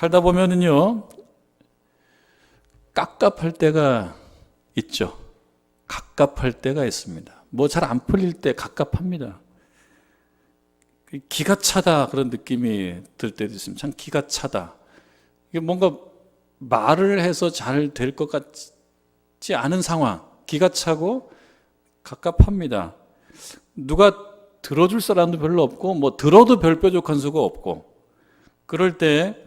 살다 보면은요, 깝깝할 때가 있죠. 갑갑할 때가 있습니다. 뭐 잘 안 풀릴 때 갑갑합니다. 기가 차다 그런 느낌이 들 때도 있습니다. 참 기가 차다. 이게 뭔가 말을 해서 잘 될 것 같지 않은 상황, 기가 차고 갑갑합니다. 누가 들어줄 사람도 별로 없고 뭐 들어도 별 뾰족한 수가 없고 그럴 때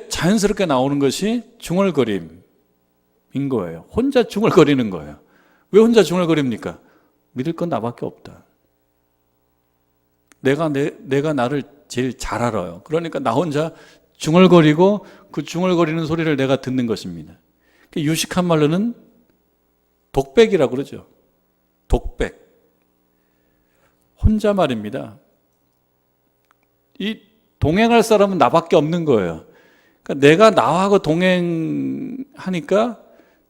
자연스럽게 나오는 것이 중얼거림인 거예요. 혼자 중얼거리는 거예요. 왜 혼자 중얼거립니까? 믿을 건 나밖에 없다. 내가 나를 제일 잘 알아요. 그러니까 나 혼자 중얼거리고 그 중얼거리는 소리를 내가 듣는 것입니다. 유식한 말로는 독백이라고 그러죠. 독백. 혼자 말입니다. 이 동행할 사람은 나밖에 없는 거예요. 그러니까 내가 나하고 동행하니까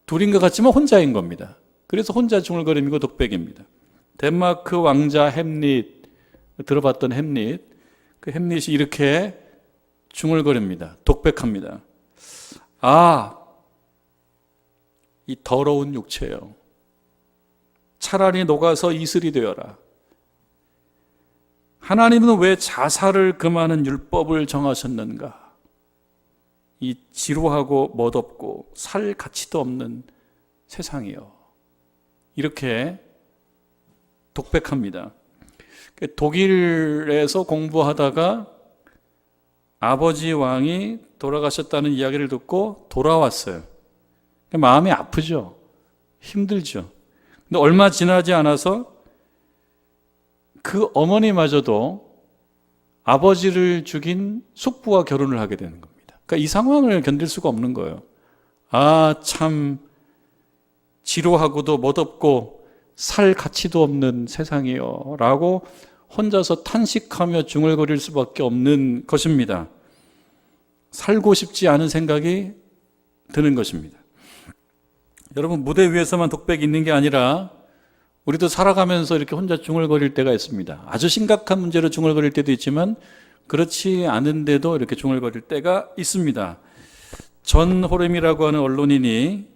둘인 것 같지만 혼자인 겁니다. 그래서 혼자 중얼거림이고 독백입니다. 덴마크 왕자 햄릿, 들어봤던 햄릿, 그 햄릿이 이렇게 중얼거립니다. 독백합니다. 아, 이 더러운 육체요. 차라리 녹아서 이슬이 되어라. 하나님은 왜 자살을 금하는 율법을 정하셨는가? 이 지루하고 멋없고 살 가치도 없는 세상이요. 이렇게 독백합니다. 독일에서 공부하다가 아버지 왕이 돌아가셨다는 이야기를 듣고 돌아왔어요. 마음이 아프죠. 힘들죠. 근데 얼마 지나지 않아서 그 어머니마저도 아버지를 죽인 숙부와 결혼을 하게 되는 겁니다. 그러니까 이 상황을 견딜 수가 없는 거예요. 아, 참 지루하고도 멋없고 살 가치도 없는 세상이요 라고 혼자서 탄식하며 중얼거릴 수밖에 없는 것입니다. 살고 싶지 않은 생각이 드는 것입니다. 여러분, 무대 위에서만 독백이 있는 게 아니라 우리도 살아가면서 이렇게 혼자 중얼거릴 때가 있습니다. 아주 심각한 문제로 중얼거릴 때도 있지만 그렇지 않은데도 이렇게 중얼거릴 때가 있습니다. 전 호렘이라고 하는 언론인이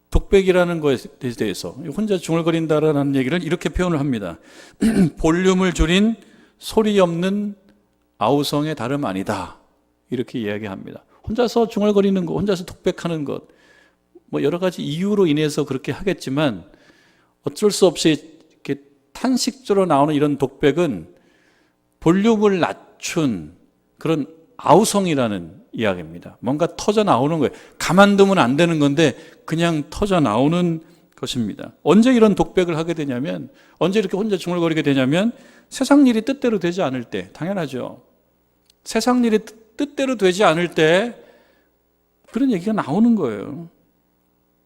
독백이라는 것에 대해서 혼자 중얼거린다라는 얘기를 이렇게 표현을 합니다. 볼륨을 줄인 소리 없는 아우성의 다름 아니다. 이렇게 이야기합니다. 혼자서 중얼거리는 것, 혼자서 독백하는 것, 뭐 여러 가지 이유로 인해서 그렇게 하겠지만 어쩔 수 없이 이렇게 탄식조로 나오는 이런 독백은 볼륨을 낮춘 그런 아우성이라는 이야기입니다. 뭔가 터져 나오는 거예요. 가만두면 안 되는 건데 그냥 터져 나오는 것입니다. 언제 이런 독백을 하게 되냐면, 언제 이렇게 혼자 중얼거리게 되냐면 세상 일이 뜻대로 되지 않을 때, 당연하죠. 세상 일이 뜻대로 되지 않을 때 그런 얘기가 나오는 거예요.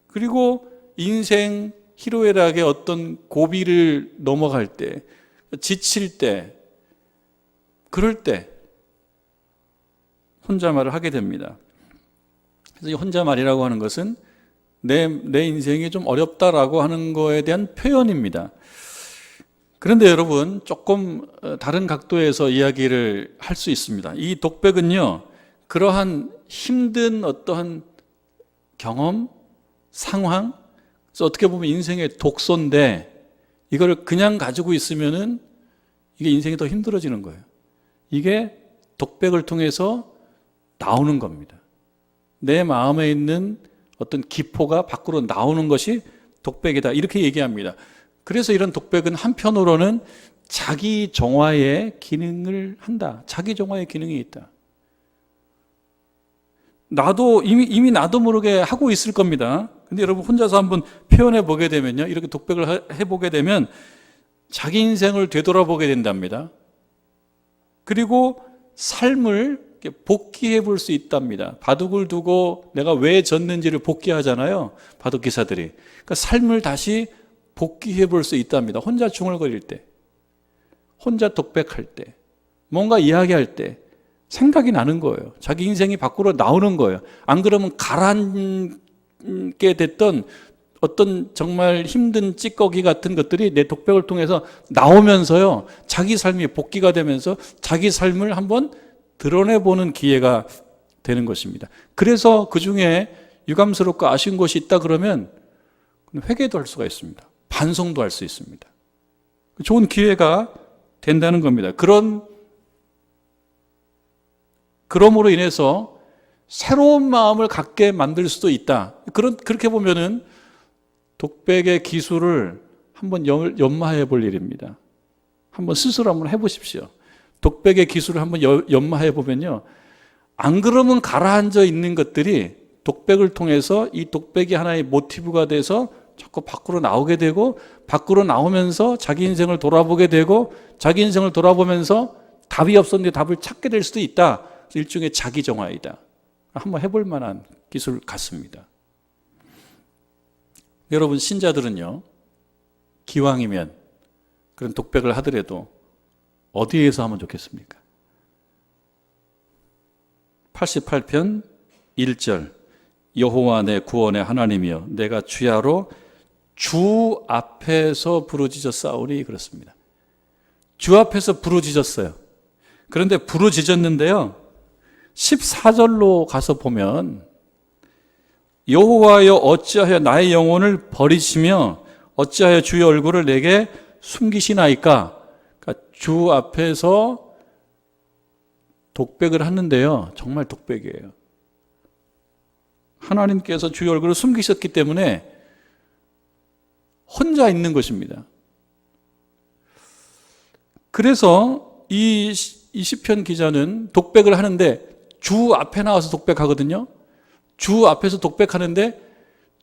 그리고 인생 희로애락의 어떤 고비를 넘어갈 때, 지칠 때, 그럴 때 혼자말을 하게 됩니다. 그래서 이 혼자말이라고 하는 것은 내 인생이 좀 어렵다라고 하는 거에 대한 표현입니다. 그런데 여러분, 조금 다른 각도에서 이야기를 할 수 있습니다. 이 독백은요, 그러한 힘든 어떠한 경험, 상황, 그래서 어떻게 보면 인생의 독소인데 이걸 그냥 가지고 있으면은 이게 인생이 더 힘들어지는 거예요. 이게 독백을 통해서 나오는 겁니다. 내 마음에 있는 어떤 기포가 밖으로 나오는 것이 독백이다. 이렇게 얘기합니다. 그래서 이런 독백은 한편으로는 자기 정화의 기능을 한다. 자기 정화의 기능이 있다. 나도 이미 나도 모르게 하고 있을 겁니다. 근데 여러분 혼자서 한번 표현해 보게 되면요, 이렇게 독백을 해보게 되면 자기 인생을 되돌아보게 된답니다. 그리고 삶을 복귀해 볼 수 있답니다. 바둑을 두고 내가 왜 졌는지를 복귀하잖아요, 바둑 기사들이. 그러니까 삶을 다시 복귀해 볼 수 있답니다. 혼자 중얼거릴 때, 혼자 독백할 때, 뭔가 이야기할 때 생각이 나는 거예요. 자기 인생이 밖으로 나오는 거예요. 안 그러면 가라앉게 됐던 어떤 정말 힘든 찌꺼기 같은 것들이 내 독백을 통해서 나오면서요, 자기 삶이 복귀가 되면서 자기 삶을 한번 드러내보는 기회가 되는 것입니다. 그래서 그 중에 유감스럽고 아쉬운 것이 있다 그러면 회개도 할 수가 있습니다. 반성도 할 수 있습니다. 좋은 기회가 된다는 겁니다. 그럼으로 인해서 새로운 마음을 갖게 만들 수도 있다. 그렇게 보면은 독백의 기술을 한번 연마해 볼 일입니다. 한번 스스로 한번 해보십시오. 독백의 기술을 한번 연마해 보면요, 안 그러면 가라앉아 있는 것들이 독백을 통해서 이 독백이 하나의 모티브가 돼서 자꾸 밖으로 나오게 되고, 밖으로 나오면서 자기 인생을 돌아보게 되고, 자기 인생을 돌아보면서 답이 없었는데 답을 찾게 될 수도 있다. 일종의 자기 정화이다. 한번 해볼 만한 기술 같습니다. 여러분, 신자들은요, 기왕이면 그런 독백을 하더라도 어디에서 하면 좋겠습니까? 88편 1절, 여호와 내 구원의 하나님이여 내가 주야로 주 앞에서 부르짖었사오니, 그렇습니다. 주 앞에서 부르짖었어요. 그런데 부르짖었는데요, 14절로 가서 보면 여호와여 어찌하여 나의 영혼을 버리시며 어찌하여 주의 얼굴을 내게 숨기시나이까. 그러니까 주 앞에서 독백을 하는데요, 정말 독백이에요. 하나님께서 주의 얼굴을 숨기셨기 때문에 혼자 있는 것입니다. 그래서 이 시편 기자는 독백을 하는데 주 앞에 나와서 독백하거든요. 주 앞에서 독백하는데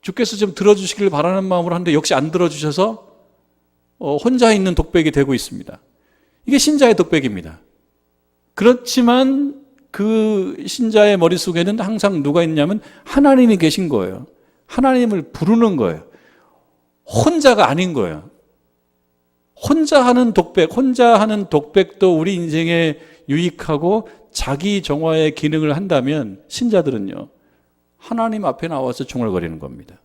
주께서 좀 들어주시길 바라는 마음으로 하는데 역시 안 들어주셔서 혼자 있는 독백이 되고 있습니다. 이게 신자의 독백입니다. 그렇지만 그 신자의 머릿속에는 항상 누가 있냐면 하나님이 계신 거예요. 하나님을 부르는 거예요. 혼자가 아닌 거예요. 혼자 하는 독백도 우리 인생에 유익하고 자기 정화의 기능을 한다면 신자들은요, 하나님 앞에 나와서 중얼거리는 겁니다.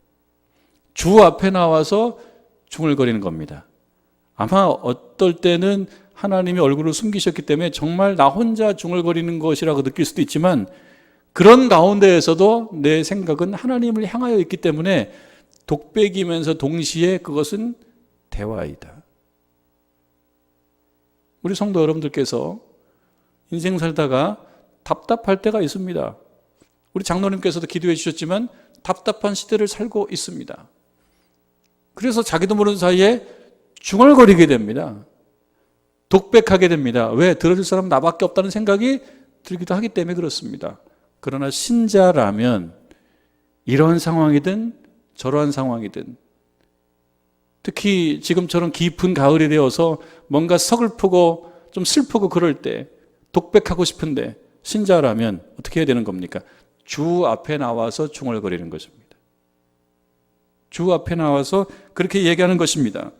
주 앞에 나와서 중얼거리는 겁니다. 아마 어떨 때는 하나님이 얼굴을 숨기셨기 때문에 정말 나 혼자 중얼거리는 것이라고 느낄 수도 있지만, 그런 가운데에서도 내 생각은 하나님을 향하여 있기 때문에 독백이면서 동시에 그것은 대화이다. 우리 성도 여러분들께서 인생 살다가 답답할 때가 있습니다. 우리 장로님께서도 기도해 주셨지만 답답한 시대를 살고 있습니다. 그래서 자기도 모르는 사이에 중얼거리게 됩니다. 독백하게 됩니다. 왜? 들어줄 사람은 나밖에 없다는 생각이 들기도 하기 때문에 그렇습니다. 그러나 신자라면 이러한 상황이든 저러한 상황이든, 특히 지금처럼 깊은 가을이 되어서 뭔가 서글프고 좀 슬프고 그럴 때 독백하고 싶은데 신자라면 어떻게 해야 되는 겁니까? 주 앞에 나와서 중얼거리는 것입니다. 주 앞에 나와서 그렇게 얘기하는 것입니다.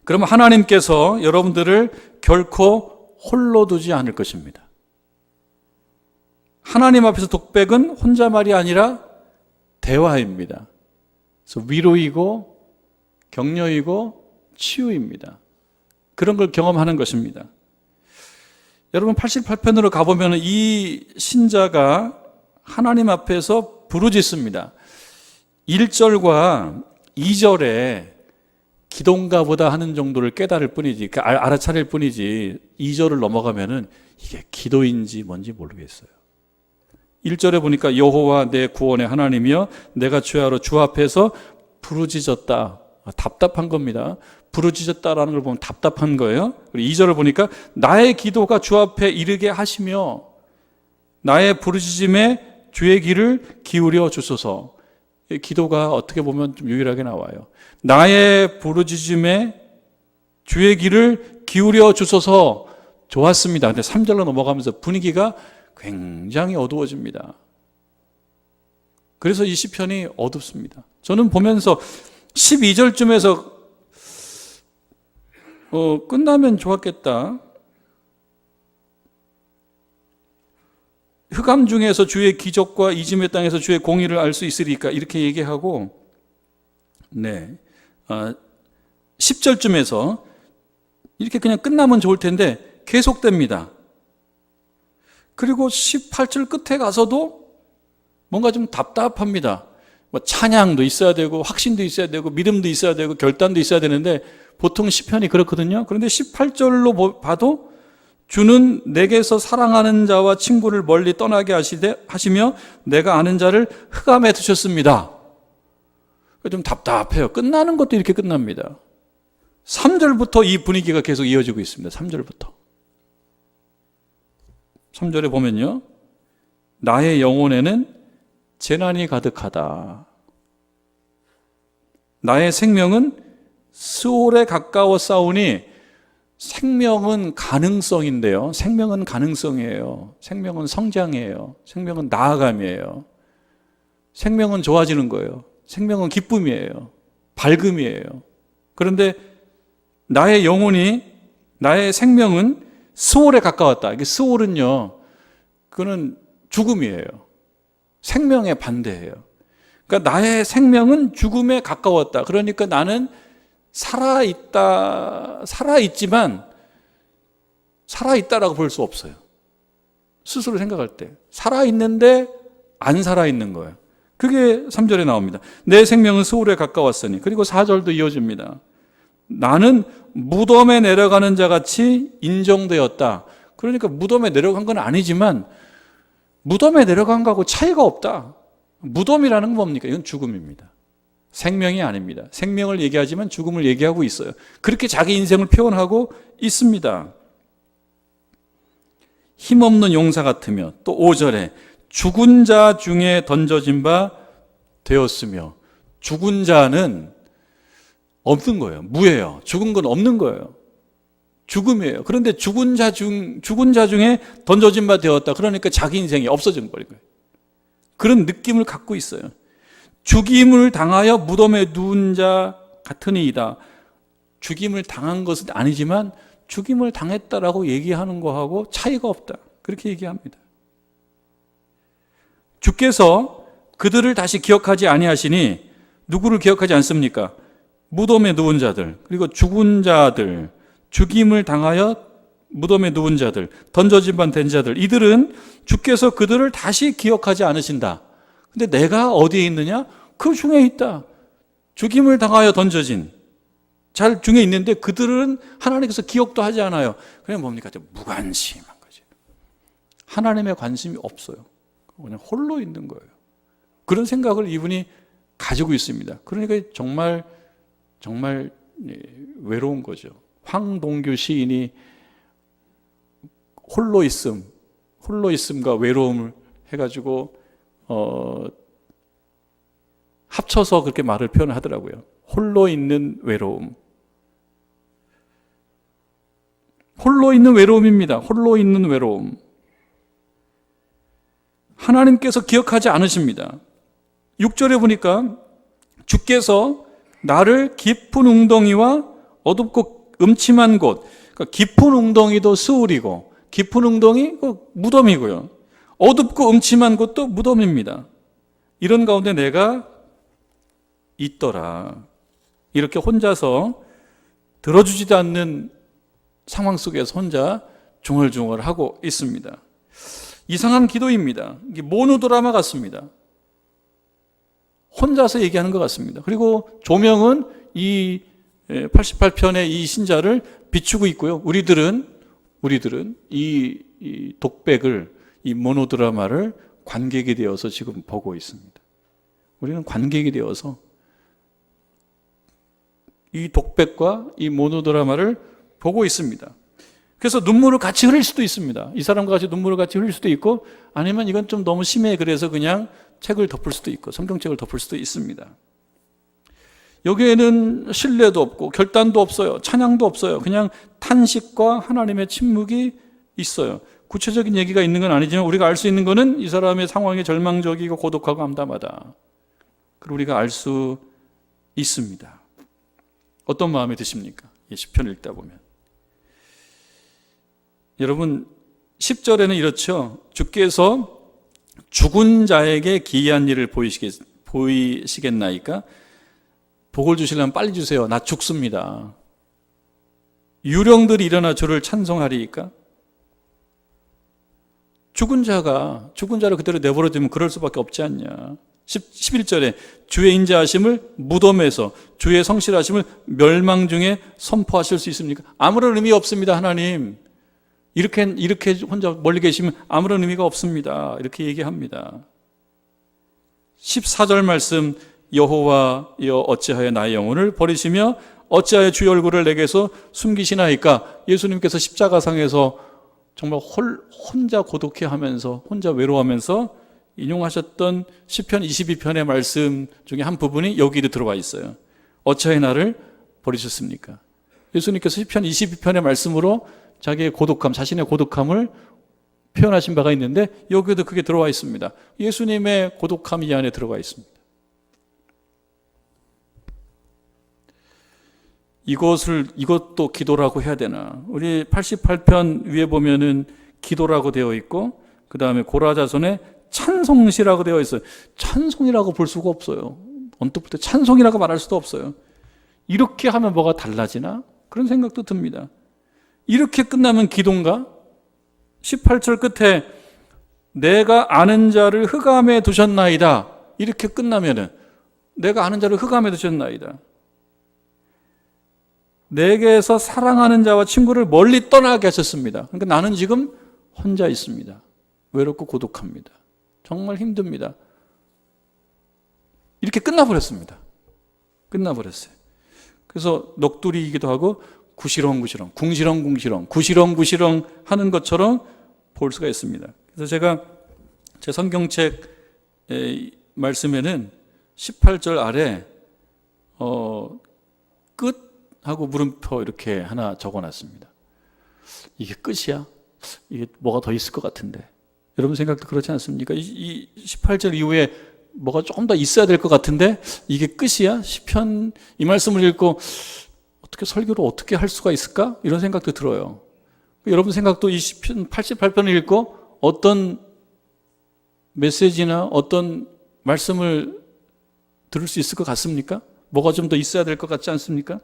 그러면 하나님께서 여러분들을 결코 홀로 두지 않을 것입니다. 하나님 앞에서 독백은 혼자말이 아니라 대화입니다. 그래서 위로이고 격려이고 치유입니다. 그런 걸 경험하는 것입니다. 여러분, 88편으로 가보면 이 신자가 하나님 앞에서 부르짖습니다. 1절과 2절에 기도인가 보다 하는 정도를 깨달을 뿐이지, 알아차릴 뿐이지, 2절을 넘어가면은 이게 기도인지 뭔지 모르겠어요. 1절에 보니까 여호와 내 구원의 하나님이여 내가 주야로 주 앞에서 부르짖었다. 답답한 겁니다. 부르짖었다라는 걸 보면 답답한 거예요. 그리고 2절을 보니까 나의 기도가 주 앞에 이르게 하시며 나의 부르짖음에 주의 귀를 기울여 주소서. 기도가 어떻게 보면 좀 유일하게 나와요. 나의 부르짖음에 주의 귀를 기울여 주소서. 좋았습니다. 근데 3절로 넘어가면서 분위기가 굉장히 어두워집니다. 그래서 이 시편이 어둡습니다. 저는 보면서 12절쯤에서 끝나면 좋았겠다. 흑암 중에서 주의 기적과 이짐의 땅에서 주의 공의를 알 수 있으리까, 이렇게 얘기하고, 10절쯤에서 이렇게 그냥 끝나면 좋을 텐데 계속됩니다. 그리고 18절 끝에 가서도 뭔가 좀 답답합니다. 뭐 찬양도 있어야 되고 확신도 있어야 되고 믿음도 있어야 되고 결단도 있어야 되는데 보통 시편이 그렇거든요. 그런데 18절로 봐도 주는 내게서 사랑하는 자와 친구를 멀리 떠나게 하시며 내가 아는 자를 흑암에 두셨습니다. 좀 답답해요. 끝나는 것도 이렇게 끝납니다. 3절부터 이 분위기가 계속 이어지고 있습니다. 3절부터. 3절에 보면요. 나의 영혼에는 재난이 가득하다. 나의 생명은 스올에 가까워 싸우니 생명은 가능성인데요. 생명은 가능성이에요. 생명은 성장이에요. 생명은 나아감이에요. 생명은 좋아지는 거예요. 생명은 기쁨이에요. 밝음이에요. 그런데 나의 영혼이, 나의 생명은 스올에 가까웠다. 이게 스올은요, 그거는 죽음이에요. 생명의 반대예요. 그러니까 나의 생명은 죽음에 가까웠다. 그러니까 나는 살아있지만 살아있다라고 볼 수 없어요. 스스로 생각할 때. 살아있는데 안 살아있는 거예요. 그게 3절에 나옵니다. 내 생명은 스올에 가까웠으니. 그리고 4절도 이어집니다. 나는 무덤에 내려가는 자 같이 인정되었다. 그러니까 무덤에 내려간 건 아니지만 무덤에 내려간 거하고 차이가 없다. 무덤이라는 건 뭡니까? 이건 죽음입니다. 생명이 아닙니다. 생명을 얘기하지만 죽음을 얘기하고 있어요. 그렇게 자기 인생을 표현하고 있습니다. 힘없는 용사 같으며, 또 5절에 죽은 자 중에 던져진 바 되었으며, 죽은 자는 없는 거예요. 무예요. 죽은 건 없는 거예요. 죽음이에요. 그런데 죽은 자 중에 던져진 바 되었다. 그러니까 자기 인생이 없어져 버린 거예요. 그런 느낌을 갖고 있어요. 죽임을 당하여 무덤에 누운 자 같으니이다. 죽임을 당한 것은 아니지만 죽임을 당했다라고 얘기하는 거하고 차이가 없다. 그렇게 얘기합니다. 주께서 그들을 다시 기억하지 아니하시니 누구를 기억하지 않습니까? 무덤에 누운 자들, 그리고 죽은 자들, 죽임을 당하여 무덤에 누운 자들, 던져진 바 된 자들, 이들은 주께서 그들을 다시 기억하지 않으신다. 근데 내가 어디에 있느냐? 그 중에 있다. 죽임을 당하여 던져진 자 중에 있는데 그들은 하나님께서 기억도 하지 않아요. 그냥 뭡니까? 무관심한 거죠. 하나님의 관심이 없어요. 그냥 홀로 있는 거예요. 그런 생각을 이분이 가지고 있습니다. 그러니까 정말 외로운 거죠. 황동규 시인이 홀로있음과 외로움을 해가지고 합쳐서 그렇게 말을 표현하더라고요. 홀로 있는 외로움. 홀로 있는 외로움입니다. 홀로 있는 외로움. 하나님께서 기억하지 않으십니다. 6절에 보니까 주께서 나를 깊은 웅덩이와 어둡고 음침한 곳, 그러니까 깊은 웅덩이도 스울이고 깊은 웅덩이 무덤이고요. 어둡고 음침한 곳도 무덤입니다. 이런 가운데 내가 있더라. 이렇게 혼자서 들어주지도 않는 상황 속에서 혼자 중얼중얼하고 있습니다. 이상한 기도입니다. 이게 모노드라마 같습니다. 혼자서 얘기하는 것 같습니다. 그리고 조명은 이 88편의 이 신자를 비추고 있고요. 우리들은 이 독백을, 이 모노드라마를 관객이 되어서 지금 보고 있습니다. 우리는 관객이 되어서 이 독백과 이 모노드라마를 보고 있습니다. 그래서 눈물을 같이 흘릴 수도 있습니다. 이 사람과 같이 눈물을 같이 흘릴 수도 있고, 아니면 이건 좀 너무 심해 그래서 그냥 책을 덮을 수도 있고 성경책을 덮을 수도 있습니다. 여기에는 신뢰도 없고 결단도 없어요. 찬양도 없어요. 그냥 탄식과 하나님의 침묵이 있어요. 구체적인 얘기가 있는 건 아니지만 우리가 알 수 있는 거는 이 사람의 상황이 절망적이고 고독하고 암담하다. 그걸 우리가 알 수 있습니다. 어떤 마음이 드십니까? 이 시편을 읽다 보면. 여러분 10절에는 이렇죠. 주께서 죽은 자에게 기이한 일을 보이시겠나이까? 복을 주시려면 빨리 주세요. 나 죽습니다. 유령들이 일어나 주를 찬송하리이까? 죽은 자를 그대로 내버려두면 그럴 수밖에 없지 않냐. 11절에 주의 인자하심을 무덤에서 주의 성실하심을 멸망 중에 선포하실 수 있습니까? 아무런 의미 없습니다. 하나님 이렇게 혼자 멀리 계시면 아무런 의미가 없습니다. 이렇게 얘기합니다. 14절 말씀, 여호와여 어찌하여 나의 영혼을 버리시며 어찌하여 주의 얼굴을 내게서 숨기시나이까. 예수님께서 십자가상에서 정말 혼자 고독해하면서 혼자 외로워하면서 인용하셨던 시편 22편의 말씀 중에 한 부분이 여기도 들어와 있어요. 어찌하여 나를 버리셨습니까? 예수님께서 시편 22편의 말씀으로 자기의 고독함, 자신의 고독함을 표현하신 바가 있는데 여기도 그게 들어와 있습니다. 예수님의 고독함이 이 안에 들어가 있습니다. 이것도 기도라고 해야 되나? 우리 88편 위에 보면은 기도라고 되어 있고, 그 다음에 고라자손에 찬송시라고 되어 있어요. 찬송이라고 볼 수가 없어요. 언뜻 볼 때 찬송이라고 말할 수도 없어요. 이렇게 하면 뭐가 달라지나? 그런 생각도 듭니다. 이렇게 끝나면 기도인가? 18절 끝에 내가 아는 자를 흑암에 두셨나이다. 이렇게 끝나면은 내가 아는 자를 흑암에 두셨나이다. 내게서 사랑하는 자와 친구를 멀리 떠나게 하셨습니다. 그러니까 나는 지금 혼자 있습니다. 외롭고 고독합니다. 정말 힘듭니다. 이렇게 끝나버렸습니다. 끝나버렸어요. 그래서 넋두리이기도 하고 구시렁구시렁, 궁시렁 하는 것처럼 볼 수가 있습니다. 그래서 제가 제 성경책 말씀에는 18절 아래 끝하고 물음표 이렇게 하나 적어놨습니다. 이게 끝이야? 이게 뭐가 더 있을 것 같은데. 여러분 생각도 그렇지 않습니까? 이 18절 이후에 뭐가 조금 더 있어야 될 것 같은데 이게 끝이야? 시편 이 말씀을 읽고 어떻게 설교를 어떻게 할 수가 있을까? 이런 생각도 들어요. 여러분 생각도 이 시편 88편을 읽고 어떤 메시지나 어떤 말씀을 들을 수 있을 것 같습니까? 뭐가 좀 더 있어야 될 것 같지 않습니까?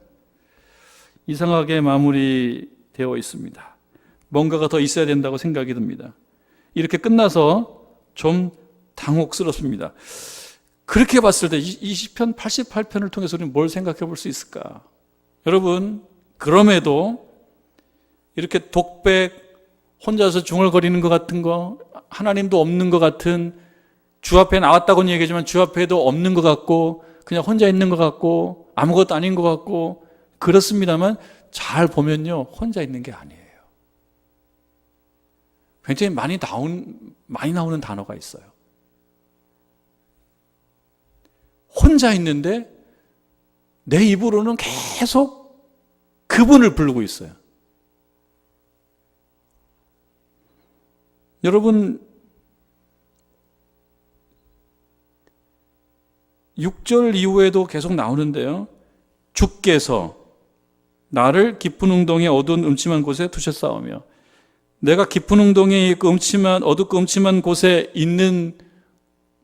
이상하게 마무리되어 있습니다. 뭔가가 더 있어야 된다고 생각이 듭니다. 이렇게 끝나서 좀 당혹스럽습니다. 그렇게 봤을 때 이 시편 88편을 통해서 우리는 뭘 생각해 볼 수 있을까? 여러분, 그럼에도 이렇게 독백, 혼자서 중얼거리는 것 같은 거, 하나님도 없는 것 같은, 주 앞에 나왔다고는 얘기하지만 주 앞에도 없는 것 같고 그냥 혼자 있는 것 같고 아무것도 아닌 것 같고 그렇습니다만 잘 보면요, 혼자 있는 게 아니에요. 굉장히 많이 나오는 단어가 있어요. 혼자 있는데 내 입으로는 계속 그분을 부르고 있어요. 여러분, 6절 이후에도 계속 나오는데요. 주께서 나를 깊은 웅덩이 어두운 음침한 곳에 두셨사오며, 내가 깊은 웅덩이 어둡고 음침한 곳에 있는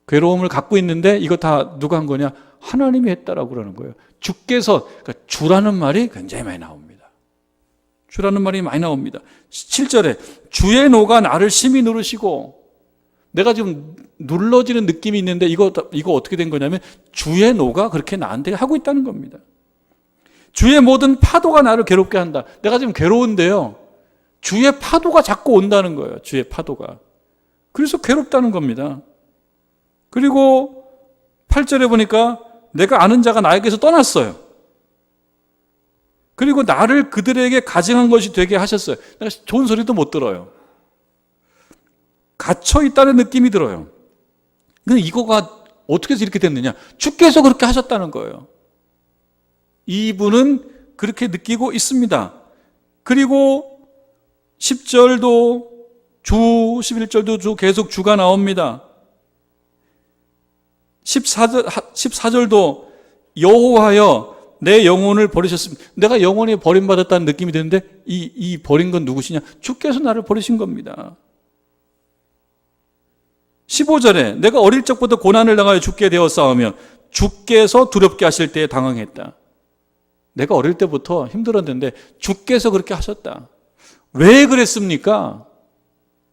괴로움을 갖고 있는데 이거 다 누가 한 거냐? 하나님이 했다라고 그러는 거예요. 주께서, 그러니까 주라는 말이 굉장히 많이 나옵니다. 주라는 말이 많이 나옵니다. 7절에 주의 노가 나를 심히 누르시고, 내가 지금 눌러지는 느낌이 있는데 이거 어떻게 된 거냐면 주의 노가 그렇게 나한테 하고 있다는 겁니다. 주의 모든 파도가 나를 괴롭게 한다. 내가 지금 괴로운데요, 주의 파도가 자꾸 온다는 거예요. 주의 파도가. 그래서 괴롭다는 겁니다. 그리고 8절에 보니까 내가 아는 자가 나에게서 떠났어요. 그리고 나를 그들에게 가증한 것이 되게 하셨어요. 내가 좋은 소리도 못 들어요. 갇혀 있다는 느낌이 들어요. 근데 이거가 어떻게 해서 이렇게 됐느냐? 주께서 그렇게 하셨다는 거예요. 이분은 그렇게 느끼고 있습니다. 그리고 10절도 주, 11절도 주, 계속 주가 나옵니다. 14절도 여호와여 내 영혼을 버리셨습니다. 내가 영혼이 버림받았다는 느낌이 드는데 이 버린 건 누구시냐? 주께서 나를 버리신 겁니다. 15절에 내가 어릴 적부터 고난을 당하여 죽게 되었사오며 주께서 두렵게 하실 때에 당황했다. 내가 어릴 때부터 힘들었는데 주께서 그렇게 하셨다. 왜 그랬습니까?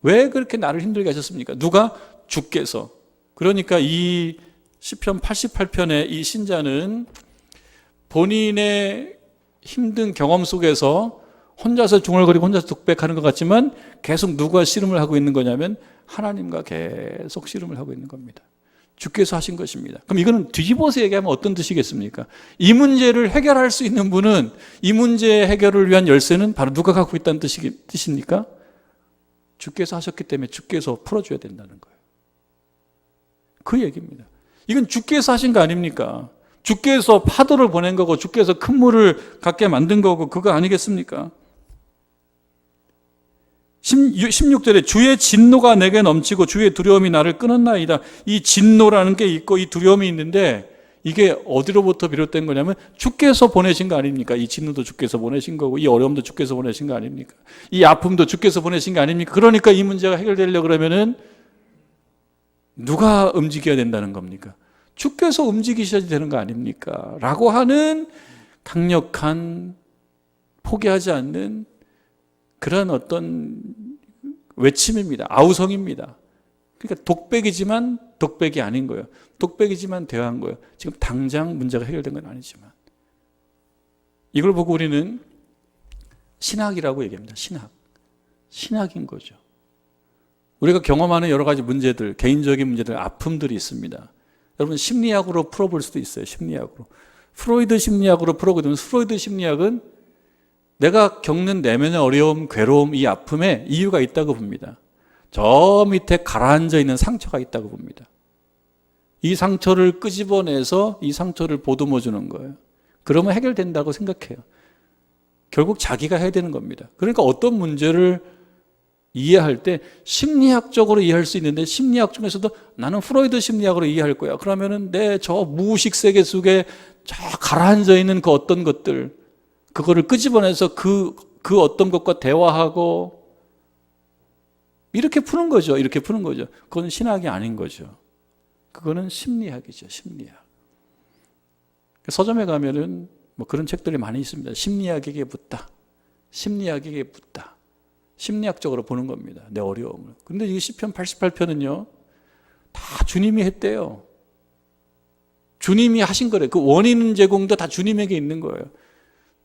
왜 그렇게 나를 힘들게 하셨습니까? 누가? 주께서. 그러니까 이 시편 88편의 이 신자는 본인의 힘든 경험 속에서 혼자서 중얼거리고 혼자서 독백하는 것 같지만 계속 누가 씨름을 하고 있는 거냐면 하나님과 계속 씨름을 하고 있는 겁니다. 주께서 하신 것입니다. 그럼 이거는 뒤집어서 얘기하면 어떤 뜻이겠습니까? 이 문제를 해결할 수 있는 분은, 이 문제 해결을 위한 열쇠는 바로 누가 갖고 있다는 뜻입니까? 주께서 하셨기 때문에 주께서 풀어줘야 된다는 거예요. 그 얘기입니다. 이건 주께서 하신 거 아닙니까? 주께서 파도를 보낸 거고 주께서 큰 물을 갖게 만든 거고 그거 아니겠습니까? 16절에 주의 진노가 내게 넘치고 주의 두려움이 나를 끊었나이다. 이 진노라는 게 있고 이 두려움이 있는데 이게 어디로부터 비롯된 거냐면 주께서 보내신 거 아닙니까? 이 진노도 주께서 보내신 거고 이 어려움도 주께서 보내신 거 아닙니까? 이 아픔도 주께서 보내신 거 아닙니까? 그러니까 이 문제가 해결되려고 그러면은 누가 움직여야 된다는 겁니까? 주께서 움직이셔야 되는 거 아닙니까? 라고 하는 강력한, 포기하지 않는 그런 어떤 외침입니다. 아우성입니다. 그러니까 독백이지만 독백이 아닌 거예요. 독백이지만 대화한 거예요. 지금 당장 문제가 해결된 건 아니지만. 이걸 보고 우리는 신학이라고 얘기합니다. 신학인 거죠. 우리가 경험하는 여러 가지 문제들, 개인적인 문제들, 아픔들이 있습니다. 여러분 심리학으로 풀어볼 수도 있어요. 심리학으로. 프로이드 심리학으로 풀어보면 프로이드 심리학은 내가 겪는 내면의 어려움, 괴로움, 이 아픔에 이유가 있다고 봅니다. 저 밑에 가라앉아 있는 상처가 있다고 봅니다. 이 상처를 끄집어내서 이 상처를 보듬어 주는 거예요. 그러면 해결된다고 생각해요. 결국 자기가 해야 되는 겁니다. 그러니까 어떤 문제를 이해할 때 심리학적으로 이해할 수 있는데 심리학 중에서도 나는 프로이드 심리학으로 이해할 거야. 그러면은 내 저 무의식 세계 속에 저 가라앉아 있는 그 어떤 것들, 그거를 끄집어내서 그 어떤 것과 대화하고 이렇게 푸는 거죠. 이렇게 푸는 거죠. 그건 신학이 아닌 거죠. 그거는 심리학이죠. 심리학. 서점에 가면은 뭐 그런 책들이 많이 있습니다. 심리학에게 묻다. 심리학에게 묻다. 심리학적으로 보는 겁니다. 내 어려움을. 그런데 이 시편 88편은요. 다 주님이 했대요. 주님이 하신 거래요. 그 원인 제공도 다 주님에게 있는 거예요.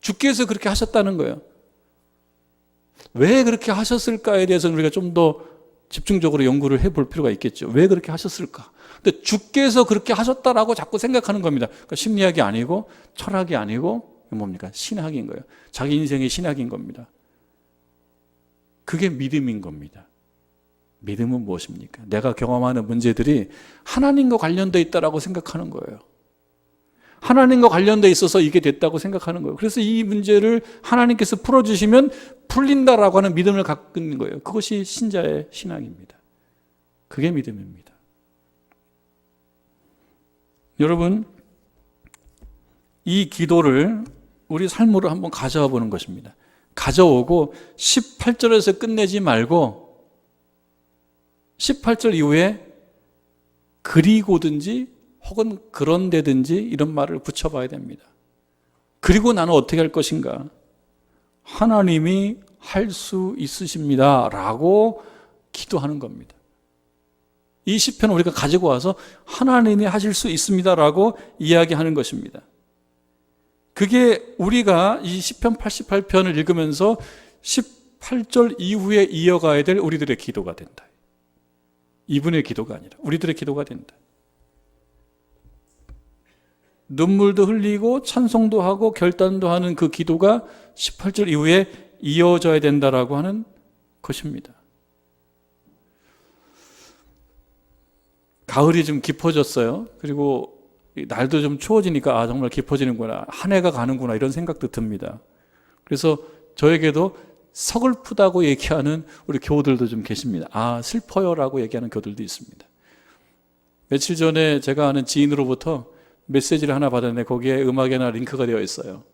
주께서 그렇게 하셨다는 거예요. 왜 그렇게 하셨을까에 대해서는 우리가 좀 더 집중적으로 연구를 해볼 필요가 있겠죠. 왜 그렇게 하셨을까? 근데 주께서 그렇게 하셨다라고 자꾸 생각하는 겁니다. 그러니까 심리학이 아니고 철학이 아니고 뭡니까? 신학인 거예요. 자기 인생의 신학인 겁니다. 그게 믿음인 겁니다. 믿음은 무엇입니까? 내가 경험하는 문제들이 하나님과 관련되어 있다라고 생각하는 거예요. 하나님과 관련되어 있어서 이게 됐다고 생각하는 거예요. 그래서 이 문제를 하나님께서 풀어주시면 풀린다라고 하는 믿음을 갖고 있는 거예요. 그것이 신자의 신앙입니다. 그게 믿음입니다. 여러분, 이 기도를 우리 삶으로 한번 가져와 보는 것입니다. 가져오고 18절에서 끝내지 말고 18절 이후에 그리고든지 혹은 그런데든지 이런 말을 붙여봐야 됩니다. 그리고 나는 어떻게 할 것인가? 하나님이 할 수 있으십니다 라고 기도하는 겁니다. 이 시편을 우리가 가지고 와서 하나님이 하실 수 있습니다 라고 이야기하는 것입니다. 그게 우리가 이 시편 88편을 읽으면서 18절 이후에 이어가야 될 우리들의 기도가 된다. 이분의 기도가 아니라 우리들의 기도가 된다. 눈물도 흘리고 찬송도 하고 결단도 하는 그 기도가 18절 이후에 이어져야 된다라고 하는 것입니다. 가을이 좀 깊어졌어요. 그리고 날도 좀 추워지니까 아 정말 깊어지는구나. 한 해가 가는구나 이런 생각도 듭니다. 그래서 저에게도 서글프다고 얘기하는 우리 교우들도 좀 계십니다. 아 슬퍼요라고 얘기하는 교우들도 있습니다. 며칠 전에 제가 아는 지인으로부터 메시지를 하나 받았는데 거기에 음악에나 링크가 되어 있어요.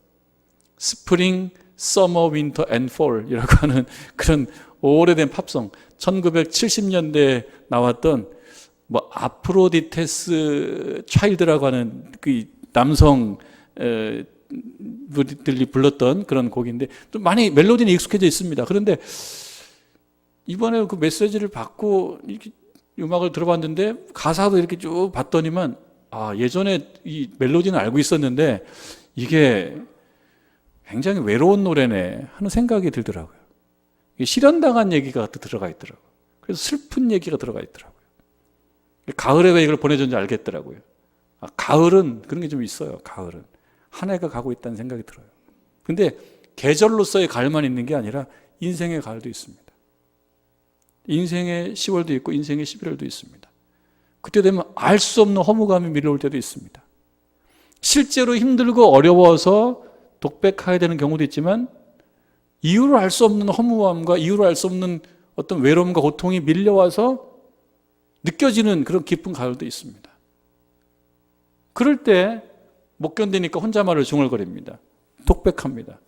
스프링, 서머, 윈터 앤 폴이라고 하는 그런 오래된 팝송 1970년대에 나왔던 뭐 아프로디테스 차일드라고 하는 그 남성 분들이 불렀던 그런 곡인데 좀 많이 멜로디는 익숙해져 있습니다. 그런데 이번에 그 메시지를 받고 이렇게 음악을 들어봤는데 가사도 이렇게 쭉 봤더니만 예전에 이 멜로디는 알고 있었는데 이게 굉장히 외로운 노래네 하는 생각이 들더라고요. 실현당한 얘기가 또 들어가 있더라고요. 그래서 슬픈 얘기가 들어가 있더라고요. 가을에 왜 이걸 보내줬는지 알겠더라고요. 가을은 그런 게 좀 있어요. 가을은 한 해가 가고 있다는 생각이 들어요. 근데 계절로서의 가을만 있는 게 아니라 인생의 가을도 있습니다. 인생의 10월도 있고 인생의 11월도 있습니다. 그때 되면 알 수 없는 허무감이 밀려올 때도 있습니다. 실제로 힘들고 어려워서 독백해야 되는 경우도 있지만 이유를 알 수 없는 허무함과 이유를 알 수 없는 어떤 외로움과 고통이 밀려와서 느껴지는 그런 깊은 가을도 있습니다. 그럴 때 못 견디니까 혼자말을 중얼거립니다. 독백합니다.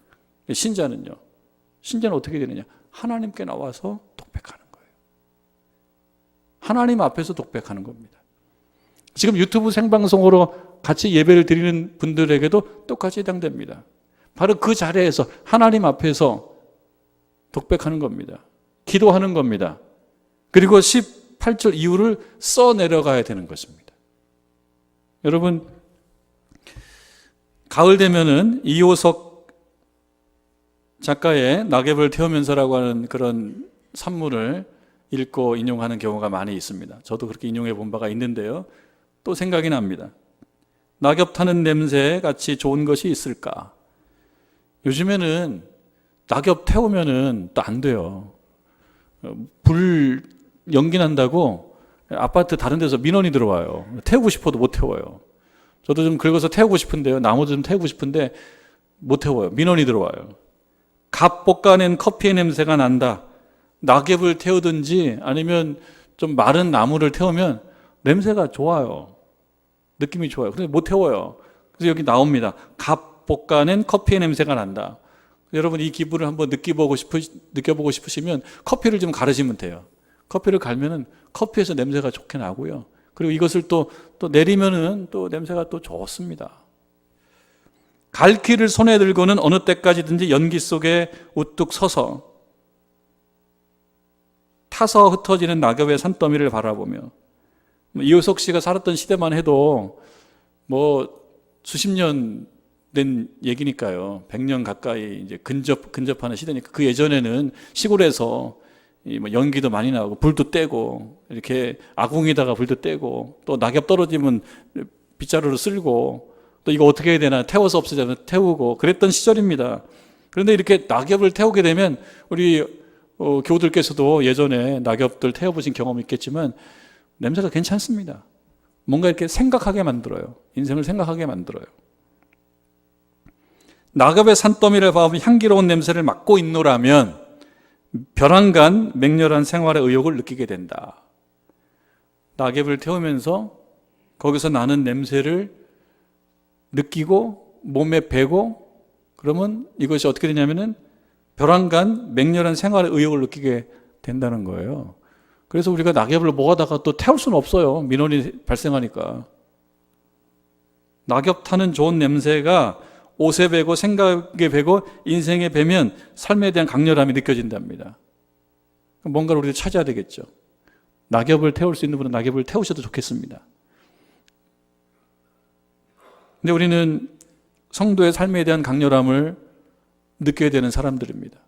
신자는 어떻게 되느냐? 하나님께 나와서 독백하는 거예요. 하나님 앞에서 독백하는 겁니다. 지금 유튜브 생방송으로 같이 예배를 드리는 분들에게도 똑같이 해당됩니다. 바로 그 자리에서 하나님 앞에서 독백하는 겁니다. 기도하는 겁니다. 그리고 18절 이후를 써내려가야 되는 것입니다. 여러분, 가을 되면은 이호석 작가의 낙엽을 태우면서라고 하는 그런 산문을 읽고 인용하는 경우가 많이 있습니다. 저도 그렇게 인용해 본 바가 있는데요. 또 생각이 납니다. 낙엽 타는 냄새 같이 좋은 것이 있을까? 요즘에는 낙엽 태우면은 또 안 돼요. 불 연기 난다고 아파트 다른 데서 민원이 들어와요. 태우고 싶어도 못 태워요. 저도 좀 긁어서 태우고 싶은데요. 나무도 좀 태우고 싶은데 못 태워요. 민원이 들어와요. 갓 볶아낸 커피의 냄새가 난다. 낙엽을 태우든지 아니면 좀 마른 나무를 태우면 냄새가 좋아요. 느낌이 좋아요. 근데 못 태워요. 그래서 여기 나옵니다. 갓 볶아낸 커피의 냄새가 난다. 여러분 이 기분을 한번 느껴보고 싶으시면 커피를 좀 가르시면 돼요. 커피를 갈면은 커피에서 냄새가 좋게 나고요. 그리고 이것을 또 내리면은 또 냄새가 또 좋습니다. 갈퀴를 손에 들고는 어느 때까지든지 연기 속에 우뚝 서서 타서 흩어지는 낙엽의 산더미를 바라보며, 이호석 씨가 살았던 시대만 해도 수십 년 된 얘기니까요. 100년 가까이 이제 근접하는 시대니까 그 예전에는 시골에서 연기도 많이 나오고 불도 떼고 이렇게 아궁이다가 불도 떼고 또 낙엽 떨어지면 빗자루로 쓸고 또 이거 어떻게 해야 되나 태워서 없애자면 태우고 그랬던 시절입니다. 그런데 이렇게 낙엽을 태우게 되면 우리 교우들께서도 예전에 낙엽들 태워보신 경험이 있겠지만 냄새가 괜찮습니다. 뭔가 이렇게 생각하게 만들어요. 인생을 생각하게 만들어요. 낙엽의 산더미를 봐보면 향기로운 냄새를 맡고 있노라면 벼랑간 맹렬한 생활의 의욕을 느끼게 된다. 낙엽을 태우면서 거기서 나는 냄새를 느끼고 몸에 배고 그러면 이것이 어떻게 되냐면은 벼랑간 맹렬한 생활의 의욕을 느끼게 된다는 거예요. 그래서 우리가 낙엽을 모아다가 또 태울 수는 없어요. 민원이 발생하니까. 낙엽 타는 좋은 냄새가 옷에 배고 생각에 배고 인생에 배면 삶에 대한 강렬함이 느껴진답니다. 뭔가를 우리가 찾아야 되겠죠. 낙엽을 태울 수 있는 분은 낙엽을 태우셔도 좋겠습니다. 근데 우리는 성도의 삶에 대한 강렬함을 느껴야 되는 사람들입니다.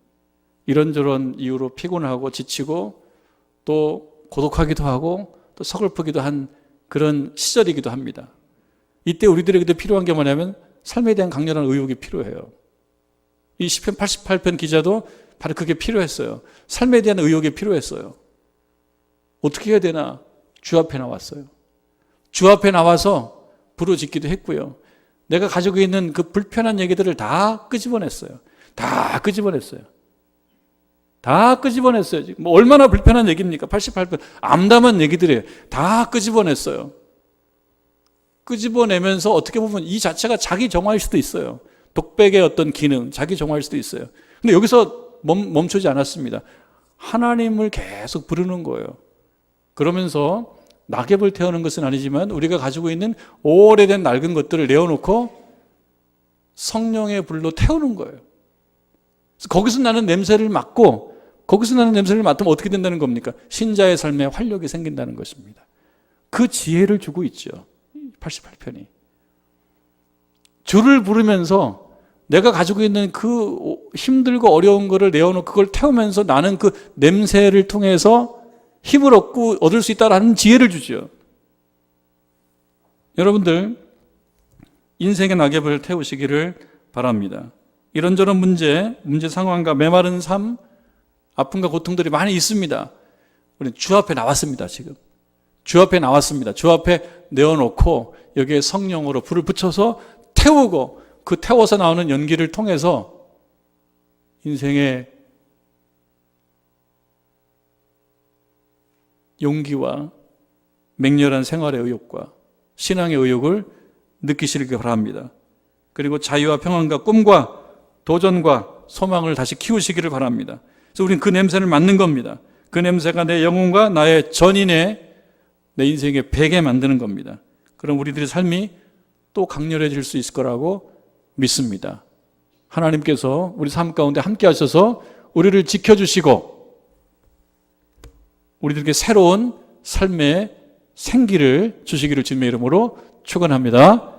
이런저런 이유로 피곤하고 지치고 또 고독하기도 하고 또 서글프기도 한 그런 시절이기도 합니다. 이때 우리들에게도 필요한 게 뭐냐면 삶에 대한 강렬한 의욕이 필요해요. 이 시편 88편 기자도 바로 그게 필요했어요. 삶에 대한 의욕이 필요했어요. 어떻게 해야 되나? 주 앞에 나왔어요. 주 앞에 나와서 부르짖기도 했고요. 내가 가지고 있는 그 불편한 얘기들을 다 끄집어냈어요. 다 끄집어냈어요. 다 끄집어냈어요. 지금 얼마나 불편한 얘기입니까? 88편 암담한 얘기들이에요. 다 끄집어냈어요. 끄집어내면서 어떻게 보면 이 자체가 자기 정화일 수도 있어요. 독백의 어떤 기능, 자기 정화일 수도 있어요. 근데 여기서 멈추지 않았습니다. 하나님을 계속 부르는 거예요. 그러면서 낙엽을 태우는 것은 아니지만 우리가 가지고 있는 오래된 낡은 것들을 내어놓고 성령의 불로 태우는 거예요. 그래서 거기서 나는 냄새를 맡고 거기서 나는 냄새를 맡으면 어떻게 된다는 겁니까? 신자의 삶에 활력이 생긴다는 것입니다. 그 지혜를 주고 있죠. 88편이. 주를 부르면서 내가 가지고 있는 그 힘들고 어려운 거를 내어놓고 그걸 태우면서 나는 그 냄새를 통해서 힘을 얻을 수 있다는 지혜를 주죠. 여러분들, 인생의 낙엽을 태우시기를 바랍니다. 이런저런 문제 상황과 메마른 삶, 아픔과 고통들이 많이 있습니다. 우리는 주 앞에 나왔습니다, 지금. 주 앞에 나왔습니다. 주 앞에 내어놓고 여기에 성령으로 불을 붙여서 태우고 그 태워서 나오는 연기를 통해서 인생의 용기와 맹렬한 생활의 의욕과 신앙의 의욕을 느끼시길 바랍니다. 그리고 자유와 평안과 꿈과 도전과 소망을 다시 키우시기를 바랍니다. 그래서 우리는 그 냄새를 맡는 겁니다. 그 냄새가 내 영혼과 나의 전인의 내 인생의 베게 만드는 겁니다. 그럼 우리들의 삶이 또 강렬해질 수 있을 거라고 믿습니다. 하나님께서 우리 삶 가운데 함께 하셔서 우리를 지켜주시고 우리들에게 새로운 삶의 생기를 주시기를 주님의 이름으로 축원합니다.